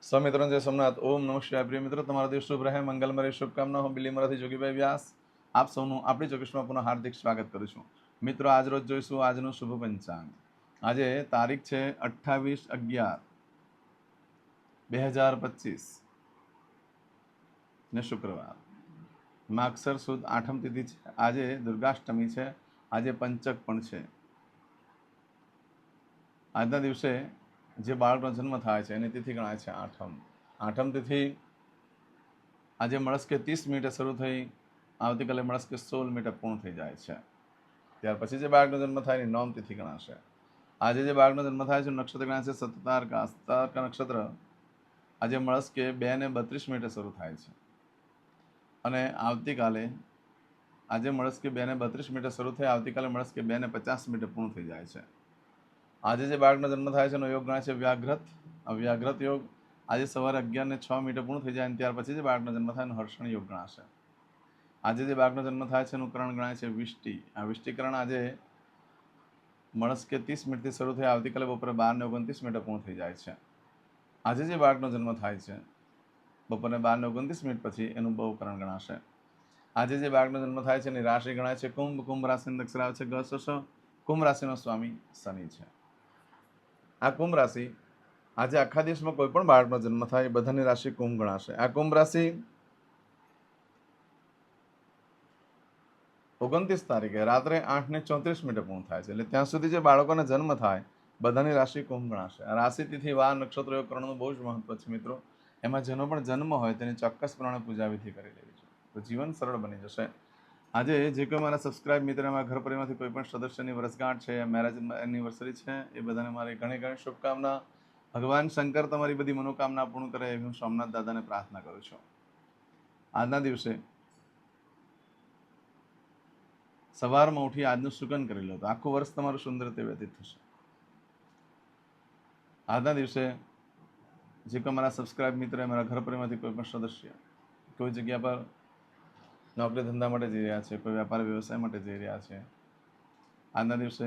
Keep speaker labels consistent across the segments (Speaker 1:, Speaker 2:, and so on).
Speaker 1: સ્વામિત્રણ જય સોમનાથ. ઓમ નમઃ શિવાય. પ્રિય મિત્રો, તમારો દિવસ શુભ રહે, મંગલમય રહે. શુભકામના હું બિલીમરાથી જોગીભાઈ વ્યાસ આપ સૌનું આપણી ચોકસમાં પુનઃ હાર્દિક સ્વાગત કરું છું. મિત્રો, આજ રોજ જોઈશું આજનું શુભ પંચાંગ. આજે તારીખ છે 28/11/2025 ને શુક્રવાર, માગસર સુદ આઠમ તિથિ છે. આજે દુર્ગાષ્ટમી છે. આજે પંચક પણ છે. આજના દિવસે જે બાળકનો જન્મ થાય છે એની તિથિ ગણાય છે આઠમ. આઠમ તિથિ આજે મળસ્કે 30 મિનિટે શરૂ થઈ આવતીકાલે મળસ્કે 16 મિનિટે પૂર્ણ થઈ જાય છે. ત્યાર પછી જે બાળકનો જન્મ થાય એની નોમ તિથિ ગણાશે. આજે જે બાળકનો જન્મ થાય છે નક્ષત્ર ગણાશે સતતારકા. સતતારકા નક્ષત્ર આજે મળસ્કે 2:32 શરૂ થાય છે અને આવતીકાલે આજે મળસ્કે 2:32 શરૂ થઈ આવતીકાલે મળસ્કે 2:50 પૂર્ણ થઈ જાય છે. આજે જે બાળકનો જન્મ થાય છે એનો યોગ ગણાય છે વ્યાઘ્રત. વ્યાઘ્રત યોગ આજે સવારે 11:06 પૂર્ણ થઈ જાય અને ત્યાર પછી જે બાળકનો જન્મ થાય એનો હર્ષણ યોગ ગણાશે. આજે જે બાળકનો જન્મ થાય છે એનું કરણ ગણાય છે વિષ્ટિ. આ વિષ્ટિકરણ આજે મળસ્કે 30 શરૂ થઈ આવતીકાલે બપોરે 12:29 પૂર્ણ થઈ જાય છે. આજે જે બાળકનો જન્મ થાય છે બપોરે 12:29 પછી એનું બહુકરણ ગણાશે. આજે જે બાળકનો જન્મ થાય છે એની રાશિ ગણાય છે કુંભ. કુંભ રાશિની અક્ષર આવે છે ગ. કુંભ રાશિનો સ્વામી શનિ છે. આ કુંભ રાશિ આજે આખા દેશમાં કોઈ પણ બાળકનો જન્મ થાય એ બધાની રાશિ કુંભ ગણાશે. આ કુંભ રાશિ 29 તારીખે રાત્રે 8:34 પૂર્ણ થાય છે. એટલે ત્યાં સુધી જે બાળકોને જન્મ થાય બધાની રાશિ કુંભ ગણાશે. આ રાશિ તિથિ વાર નક્ષત્ર યોગ કરણનું બહુ જ મહત્વ છે મિત્રો. એમાં જેનો પણ જન્મ હોય તેની ચોક્કસ પ્રમાણે પૂજા વિધિ કરી લેવી છે તો જીવન સરળ બની જશે. આજે જે કોઈ મારા સબસ્ક્રાઇબ મિત્ર મારા ઘર પરિવારમાંથી કોઈ પણ સદસ્યની વર્ષગાંઠ છે, મેરેજ એનિવર્સરી છે, એ બધાને મારી ઘણી ઘણી શુભકામના. ભગવાન શંકર તમારી બધી મનોકામના પૂર્ણ કરે એવી હું સોમનાથ દાદાને પ્રાર્થના કરું છું. આજના દિવસે સવારમાં ઉઠી આજનું સુગન કરી લો તો આખું વર્ષ તમારું સુંદર રીતે વ્યતીત થશે. આજના દિવસે જે કોઈ મારા સબસ્ક્રાઇબ મિત્ર મારા ઘર પરિવારમાંથી કોઈ પણ સદસ્ય કોઈ જગ્યા પર નોકરી ધંધા માટે જઈ રહ્યા છે, કોઈ વેપાર વ્યવસાય માટે જઈ રહ્યા છે, આજના દિવસે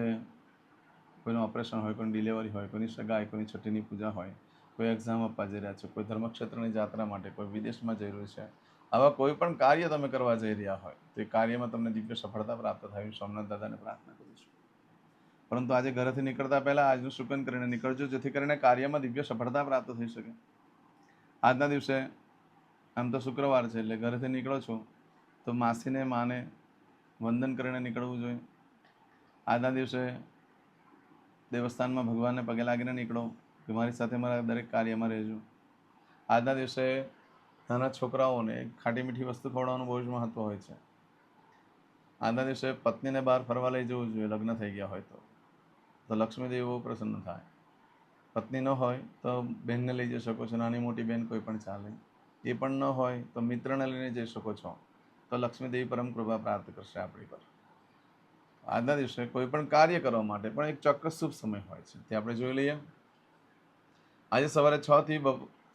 Speaker 1: કોઈનું ઓપરેશન હોય, કોઈની ડિલિવરી હોય, કોઈની સગાઈ, કોઈની છઠ્ઠીની પૂજા હોય, કોઈ એક્ઝામ આપવા જઈ રહ્યા છે, કોઈ ધર્મક્ષેત્રની યાત્રા માટે, કોઈ વિદેશમાં જઈ રહ્યું છે, આવા કોઈ પણ કાર્ય તમે કરવા જઈ રહ્યા હોય તો એ કાર્યમાં તમને દિવ્ય સફળતા પ્રાપ્ત થાય સોમનાથ દાદાને પ્રાર્થના કરું છું. પરંતુ આજે ઘરેથી નીકળતા પહેલા આજનું સુકન કરીને નીકળજો જેથી કરીને કાર્યમાં દિવ્ય સફળતા પ્રાપ્ત થઈ શકે. આજના દિવસે આમ તો શુક્રવાર છે એટલે ઘરેથી નીકળો છો તો માસીને માને વંદન કરીને નીકળવું જોઈએ. આજના દિવસે દેવસ્થાનમાં ભગવાનને પગે લાગીને નીકળો કે મારી સાથે મારા દરેક કાર્યમાં રહેજો. આજના દિવસે નાના છોકરાઓને ખાટી મીઠી વસ્તુ ખવડાવવાનું બહુ જ મહત્વ હોય છે. આજના દિવસે પત્નીને બહાર ફરવા લઈ જવું જોઈએ લગ્ન થઈ ગયા હોય તો લક્ષ્મીદેવી બહુ પ્રસન્ન થાય. પત્ની ન હોય તો બહેનને લઈ જઈ શકો છો, નાની મોટી બહેન કોઈ પણ ચાલે. એ પણ ન હોય તો મિત્રને લઈને જઈ શકો છો તો લક્ષ્મીદેવી પરમ કૃપા પ્રાપ્ત કરશે આપણી પર. આજના દિવસે કોઈ પણ કાર્ય કરવા માટે પણ એક ચોક્કસ શુભ સમય હોય છે તે આપણે જોઈ લઈએ. આજે સવારે 6 થી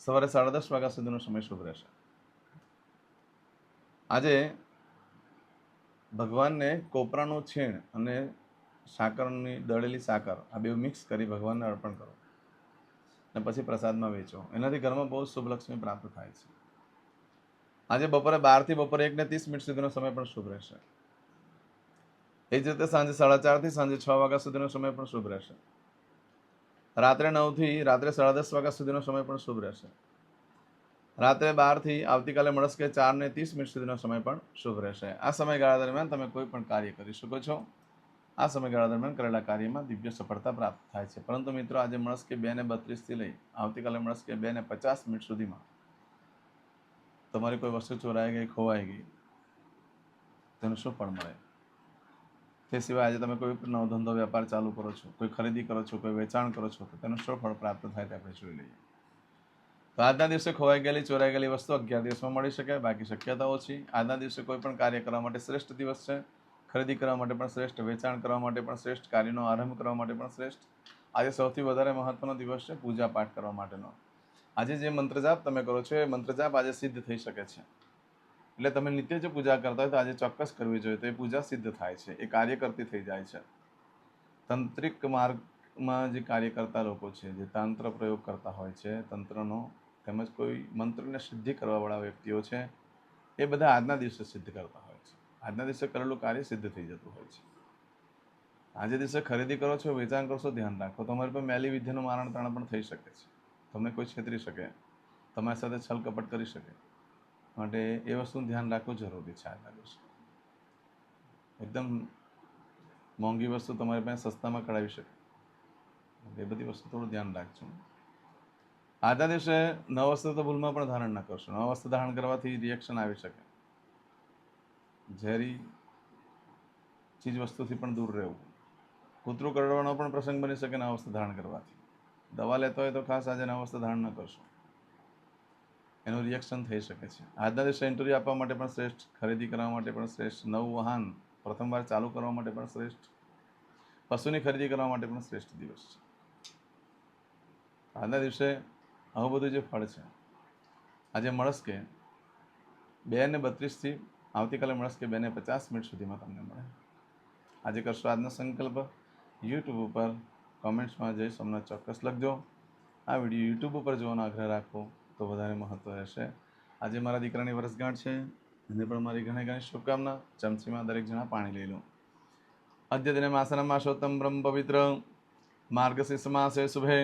Speaker 1: સવારે 10:30 વાગ્યા સુધીનો સમય શુભ રહેશે. આજે ભગવાનને કોપરાનું છીણ અને સાકરની દળેલી સાકર આ બે મિક્સ કરી ભગવાનને અર્પણ કરો અને પછી પ્રસાદમાં વેચો. એનાથી ઘરમાં બહુ શુભ લક્ષ્મી પ્રાપ્ત થાય છે. આજે બપોરે 12 થી બપોરે 1:30 સુધીનો સમય પણ શુભ રહેશે. એ જ રીતે સાંજે 4:30 થી સાંજે 6 વાગ્યા સુધીનો સમય પણ શુભ રહેશે. રાત્રે 9 થી રાત્રે 10:30 વાગ્યા સુધીનો સમય પણ શુભ રહેશે. રાત્રે 12 થી આવતીકાલે મળસ્કે 4:30 સુધીનો સમય પણ શુભ રહેશે. આ સમયગાળા દરમિયાન તમે કોઈ પણ કાર્ય કરી શકો છો. આ સમયગાળા દરમિયાન કરેલા કાર્યમાં દિવ્ય સફળતા પ્રાપ્ત થાય છે. પરંતુ મિત્રો આજે મળસ્કે 2:32 થી લઈ આવતીકાલે મળસ્કે 2:50 સુધીમાં તમારી કોઈ વસ્તુ ચોરાઈ ગઈ, ખોવાઈ ગઈ તેનું શું ફળ મળે? તે સિવાય આજે તમે કોઈ નવો ધંધો વેપાર ચાલુ કરો છો, કોઈ ખરીદી કરો છો, કોઈ વેચાણ કરો છો તો તેનું શું ફળ પ્રાપ્ત થાય તે આપણે જોઈ લઈએ. તો આજના દિવસે ખોવાઈ ગયેલી ચોરાઈ ગયેલી વસ્તુ 11 દિવસમાં મળી શકે, બાકી શક્યતા ઓછી. આજના દિવસે કોઈ પણ કાર્ય કરવા માટે શ્રેષ્ઠ દિવસ છે. ખરીદી કરવા માટે પણ શ્રેષ્ઠ, વેચાણ કરવા માટે પણ શ્રેષ્ઠ, કાર્યનો આરંભ કરવા માટે પણ શ્રેષ્ઠ. આજે સૌથી વધારે મહત્વનો દિવસ છે પૂજા પાઠ કરવા માટેનો. આજે જે મંત્રજાપ તમે કરો છો એ મંત્રજાપ આજે સિદ્ધ થઈ શકે છે. એટલે તમે નિત્ય જો પૂજા કરતા હોય તો આજે ચોક્કસ કરવી જોઈએ તો એ પૂજા સિદ્ધ થાય છે, એ કાર્ય કરતી થઈ જાય છે. તંત્રિક માર્ગમાં જે કાર્ય કરતા લોકો છે, જે તંત્ર પ્રયોગ કરતા હોય છે, તંત્રનો તેમજ કોઈ મંત્રને સિદ્ધિ કરવાવાળા વ્યક્તિઓ છે એ બધા આજના દિવસે સિદ્ધ કરતા હોય છે. આજના દિવસે કરેલું કાર્ય સિદ્ધ થઈ જતું હોય છે. આજે દિવસે ખરીદી કરો છો, વેચાણ કરશો, ધ્યાન રાખો. તમારી પર મેલી વિદ્યાનું મારણ તાણ પણ થઈ શકે છે. તમને કોઈ છેતરી શકે, તમારી સાથે છલ કપટ કરી શકે. માટે એ વસ્તુનું ધ્યાન રાખવું જરૂરી છે. આજના દિવસે એકદમ મોંઘી વસ્તુ તમારી પાસે સસ્તામાં કઢાવી શકે. એ બધી વસ્તુ થોડું ધ્યાન રાખજો. આજના દિવસે નવ વસ્ત્ર તો ભૂલમાં પણ ધારણ ન કરશો. નવ વસ્ત્ર ધારણ કરવાથી રિએક્શન આવી શકે. ઝેરી ચીજ વસ્તુથી પણ દૂર રહેવું. કૂતરું કરડવાનો પણ પ્રસંગ બની શકે નવ વસ્ત્ર ધારણ કરવાથી. દવા લેતો હોય તો ખાસ આજે નવ વસ્ત્ર ધારણ ન કરશો, એનું રિએક્શન થઈ શકે છે. આજના દિવસે ઇન્ટરવ્યૂ આપવા માટે પણ શ્રેષ્ઠ, ખરીદી કરવા માટે પણ શ્રેષ્ઠ, નવું વાહન પ્રથમવાર ચાલુ કરવા માટે પણ શ્રેષ્ઠ, પશુની ખરીદી કરવા માટે પણ શ્રેષ્ઠ દિવસ છે. આજના દિવસે આવું બધું જે ફળ છે, આજે મળસ્કે 2:32 આવતીકાલે મળસ્કે 2:50 સુધીમાં તમને મળે. આજે કરશો આજનો સંકલ્પ. યુટ્યુબ ઉપર કોમેન્ટ્સમાં જય સોમનાથ ચોક્કસ લખજો. આ વિડીયો યુટ્યુબ ઉપર જોવાનો આગ્રહ રાખો તો વધારે મહત્વ રહેશે. આજે મારા દીકરાની વર્ષગાંઠ છે, એને પણ મારી ઘણી ઘણી શુભકામના. ચમચીમાં દરેક જણા પાણી લઈ લો. અદ્ય દિને માસનમ માસોત્તમ બ્રહ્મ પવિત્ર માર્ગશીર્ષ માસે શુભે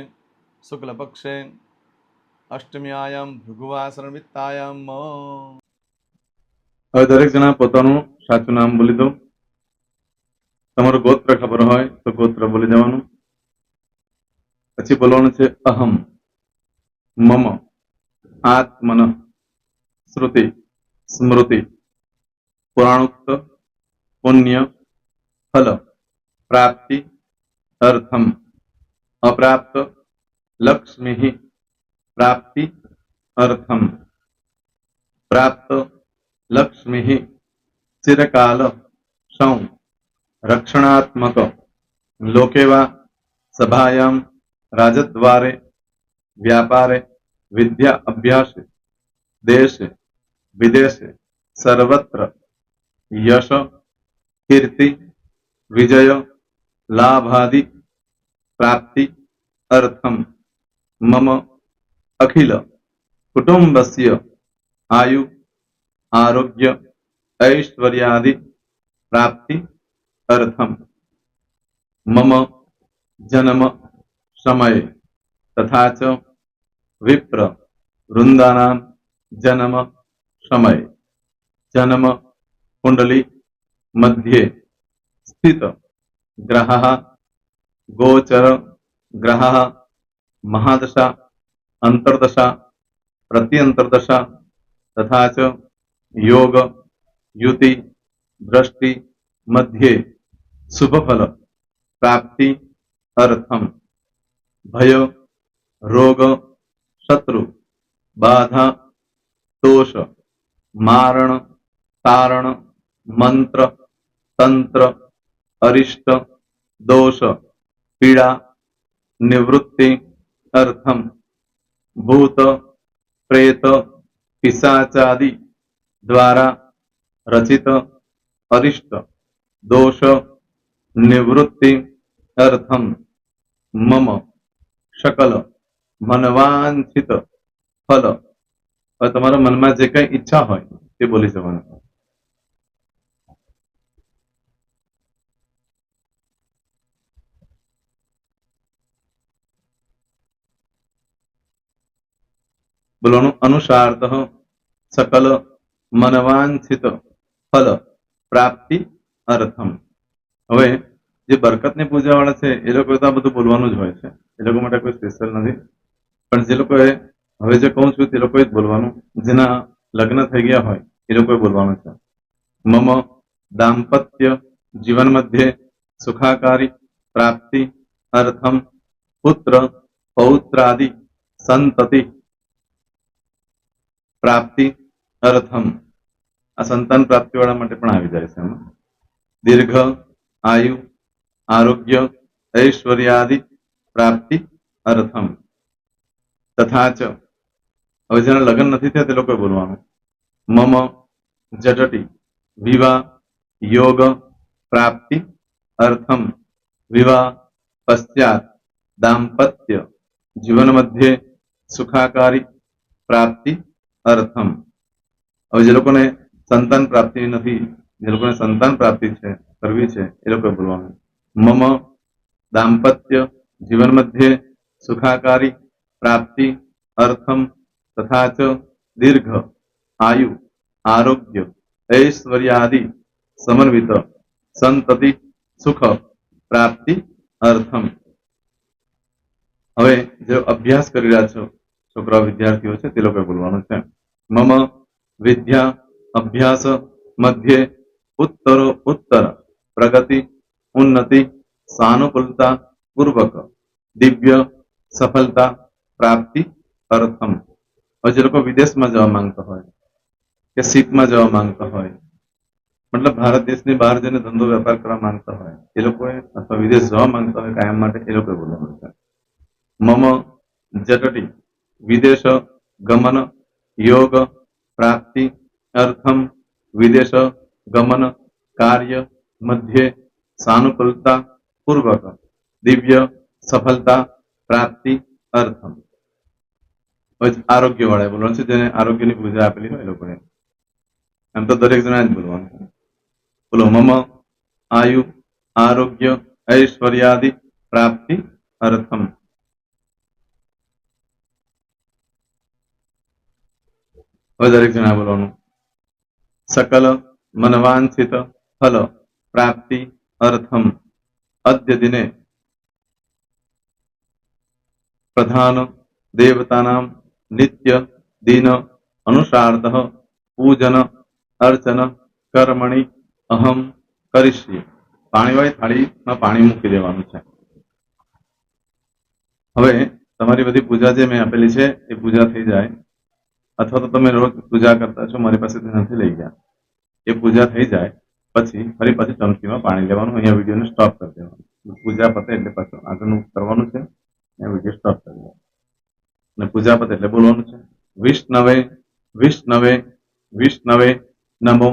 Speaker 1: શુક્લ પક્ષે અષ્ટમ્યાયામ ભૃગુવાસરણવિત્તાયામ. હવે દરેક જણા પોતાનું સાચું નામ બોલી દો. તમારું ગોત્ર ખબર હોય તો ગોત્ર બોલી દેવાનું. પછી બોલવાનું છે અહમ, મમ, આત્મન, શ્રુતિ, સ્મૃતિ, પુરાણોક્ત, પુણ્ય, ફલ, પ્રાપ્તિ, અર્થમ, અપ્રાપ્ત, લક્ષ્મી, પ્રાપ્તિ, અર્થમ, પ્રાપ્ત, લક્ષ્મી, ચિરકાલ, સૌ, રક્ષણાત્મક, લોકેવા, સભાયામ, રાજદ્વારે, વ્યાપારે, વિદ્યા અભ્યાસે, દેશે વિદેશે, સર્વત્ર, યશ, કીર્તિ, વિજય, લાભાદિ, પ્રાપ્તિ, અર્થમ, મમ, અખિલ કુટુંબસ્ય, આયુ, આરોગ્ય, ऐश्वर्यादि, प्राप्ति, अर्थम, मम, जन्म, समय, तथा च विप्र वृंदानां जन्म समय, जन्म कुंडली मध्ये स्थित ग्रहः, गोचर ग्रहः, महादशा, अंतर्दशा, प्रत्यंतर्दशा, तथा च योग, युति, दृष्टि मध्ये शुभ फल प्राप्ति अर्थम, भय, रोग, शत्रु, बाधा, दोष, मारण, तारण, मंत्र, तंत्र, अरिष्ट, दोष, पीड़ा, निवृत्ति अर्थम, भूत, प्रेत, पिशाचादि द्वारा रचित अरिष्ट दोष निवृत्ति अर्थम, मम सकल मनवांछित फल. તમારા મનમાં જે કઈ ઈચ્છા હોય તે બોલી જવાનું. બોલવાનું અનુસારતઃ सकल मनवांछित फल प्राप्ति अर्थम. હવે જે બરકતની પૂજા વાળા છે એ લોકો તો આ બધું બોલવાનું જ હોય છે, એ લોકો માટે કોઈ સ્પેશિયલ નથી. પણ જે લોકોએ હવે જે કહું છું તે લોકોએ જ બોલવાનું. જેના લગ્ન થઈ ગયા હોય એ લોકોએ બોલવાનું છે. મમ દાંપત્ય જીવન મધ્યે સુખાકારી પ્રાપ્તિ અર્થમ પુત્ર પૌત્રાદિ સંતતિ પ્રાપ્તિ અર્થમ. આ સંતાન પ્રાપ્તિ વાળા માટે પણ આવી જાય છે. દીર્ઘ આયુ આરોગ્ય ઐશ્વર્યાદિ પ્રાપ્તિ અર્થમ. તથા ચ હવે જેના લગ્ન નથી થયા તે લોકોએ બોલવાનું. મમ જટટી વિવાહ યોગ પ્રાપ્તિ અર્થમ વિવાહ પશ્ચાત દાંપત્ય જીવન મધ્યે સુખાકારી પ્રાપ્તિ અર્થમ. હવે જે લોકોને સંતાન પ્રાપ્તિ નથી, જે લોકોને સંતાન પ્રાપ્તિ છે કરવી છે, એ લોકોએ બોલવાનું મમ દાંપત્ય જીવન મધ્યે સુખાકારી પ્રાપ્તિ અર્થમ તથા ચ દીર્ઘ આયુ આરોગ્ય ઐશ્વર્યાદિ સમન્વિત સંતતિ સુખ પ્રાપ્તિ અર્થમ. હવે જે અભ્યાસ કરી રહ્યા છો છોકરાઓ વિદ્યાર્થીઓ છે તે લોકોએ બોલવાનું છે મમ વિદ્યા અભ્યાસ મધ્યે ઉત્તરો ઉત્તર પ્રગતિ ઉન્નતિ સાનુકૂલતા પૂર્વક દિવ્ય સફળતા પ્રાપ્તિ અર્થમ. હવે જે લોકો વિદેશમાં જવા માંગતા હોય કે સીટમાં જવા માંગતા હોય, મતલબ ભારત દેશની બહાર જઈને ધંધો વેપાર કરવા માંગતા હોય એ લોકોએ, અથવા વિદેશ જવા માંગતા હોય કાયમ માટે, એ લોકોએ બોલવાનું છે મમ જટટી વિદેશ ગમન યોગ પ્રાપ્તિ અર્થમ વિદેશ ગમન કાર્ય મધ્યે સાનુકૂલતા પૂર્વક દિવ્ય સફળતા પ્રાપ્તિ અર્થમ. આરોગ્ય વાળા બોલવાનું છે, જેને આરોગ્યની પૂજા આપેલી હોય એ લોકોએ. એમ તો દરેક જણા જ બોલવાનું છે. બોલો મમ આયુ આરોગ્ય ઐશ્વર્યાદિ પ્રાપ્તિ અર્થમ. હવે દરેક જણા બોલવાનું સકલ મનવાંછિત ફલ પ્રાપ્તિ અર્થમ અદ્ય દિને પ્રધાન દેવતાનામ નિત્ય દિન અનુસાર્ધ પૂજન અર્ચન કર્મણિ અહમ કરીશ્યે. પાણીવાળી થાળીમાં પાણી મૂકી દેવાનું છે. હવે તમારી બધી પૂજા જે મેં આપેલી છે એ પૂજા થઈ જાય, અથવા તો તમે રોજ પૂજા કરતા છો, મારી પાસેથી નથી લઈ ગયા, એ પૂજા થઈ જાય પછી ફરી પાછી ચમચીમાં પાણી લેવાનું. અહીંયા વિડીયોને સ્ટોપ કરી દેવાનું. પૂજા પતે એટલે પાછું આગળનું કરવાનું છે. અહીંયા વિડીયો સ્ટોપ કરી દેવાનો અને પૂજા પતે એટલે બોલવાનું છે વિષ્ણવે વિષ્ણવે વિષ્ણવે નમો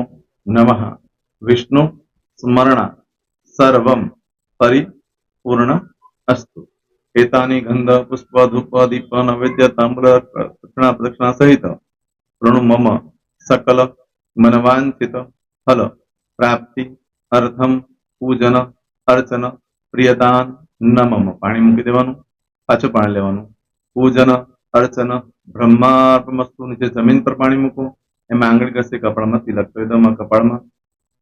Speaker 1: નમઃ વિષ્ણુ સ્મરણ સર્વમ પરિપૂર્ણ અસ્તુ. એતાની ગંધ પુષ્પ ધૂપ દીપ નૈવેદ્ય તાંબૂલ દક્ષિણા પ્રદક્ષિણા સહિત પ્રણુ મમ સકલ મનવાંછિત ફલ પ્રાપ્તિ અર્થમ પૂજન અર્ચન પ્રિયતાન નમમ. પાણી મૂકી દેવાનું, પાછું પાણી લેવાનું. પૂજન અર્ચન બ્રહ્માર્પણમસ્તુ. નીચે જમીન પર પાણી મૂકો, એમાં આંગળી ઘસી કપાળમાં તિલક કરી દો. કપાળમાં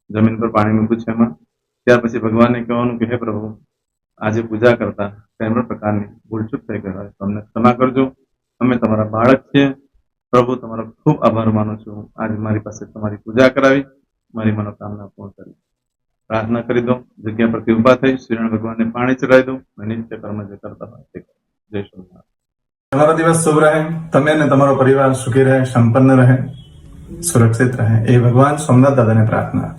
Speaker 1: જમીન પર પાણી મૂક્યું છે એમાં. ત્યાર પછી ભગવાનને કહેવાનું કે હે પ્રભુ, આજે પૂજા કરતા કોઈ પણ પ્રકારની ભૂલચૂક થઈ ગઈ હોય તો અમને ક્ષમા કરજો. અમે તમારા બાળક છીએ પ્રભુ, તમારો ખૂબ આભાર માનું છું. આજે મારી પાસે તમારી પૂજા કરાવી, મારી મનોકામના પૂર્ણ કરી. પ્રાર્થના કરી દો. જગ્યા પરથી ઉભા થઈ શ્રીનારાયણ ભગવાનને પાણી ચડાવી દો. નિત્ય કર્મ જે કરતા હોય તે. જય શ્રી. તમારો દિવસ શુભ રહે. તમે અને તમારો પરિવાર સુખી રહે, સંપન્ન રહે, સુરક્ષિત રહે, એ ભગવાન સોમનાથ દાદાને પ્રાર્થના.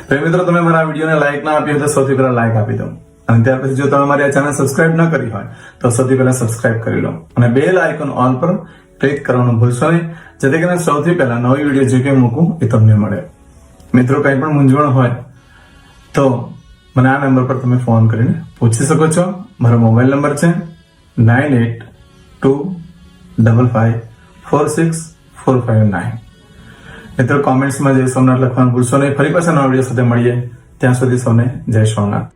Speaker 1: તો મિત્રો, તમે મારા વિડીયોને લાઈક ના આપી હોય તો સૌથી પહેલા લાઈક આપી દો. અને ત્યાર પછી જો તમે મારી આ ચેનલ સબસ્ક્રાઇબ ન કરી હોય તો સૌથી પહેલા સબસ્ક્રાઇબ કરી લો અને બેલ આઇકોન ઓલ પર ક્લિક કરવાનું ભૂલશો નહીં, જેથી કરીને સૌથી પહેલા નવી વિડીયો જે કંઈ મૂકું એ તમને મળે. મિત્રો, કંઈ પણ મૂંઝવણ હોય તો મને આ નંબર પર તમે ફોન કરીને પૂછી શકો છો. મારો મોબાઈલ નંબર છે 9825546459. મિત્રો, કોમેન્ટ્સમાં જય સોમનાથ લખવાનું ભૂલશો નહીં. ફરી પાછા નવા વિડીયો સાથે મળીએ. ત્યાં સુધી સૌને જય સોમનાથ.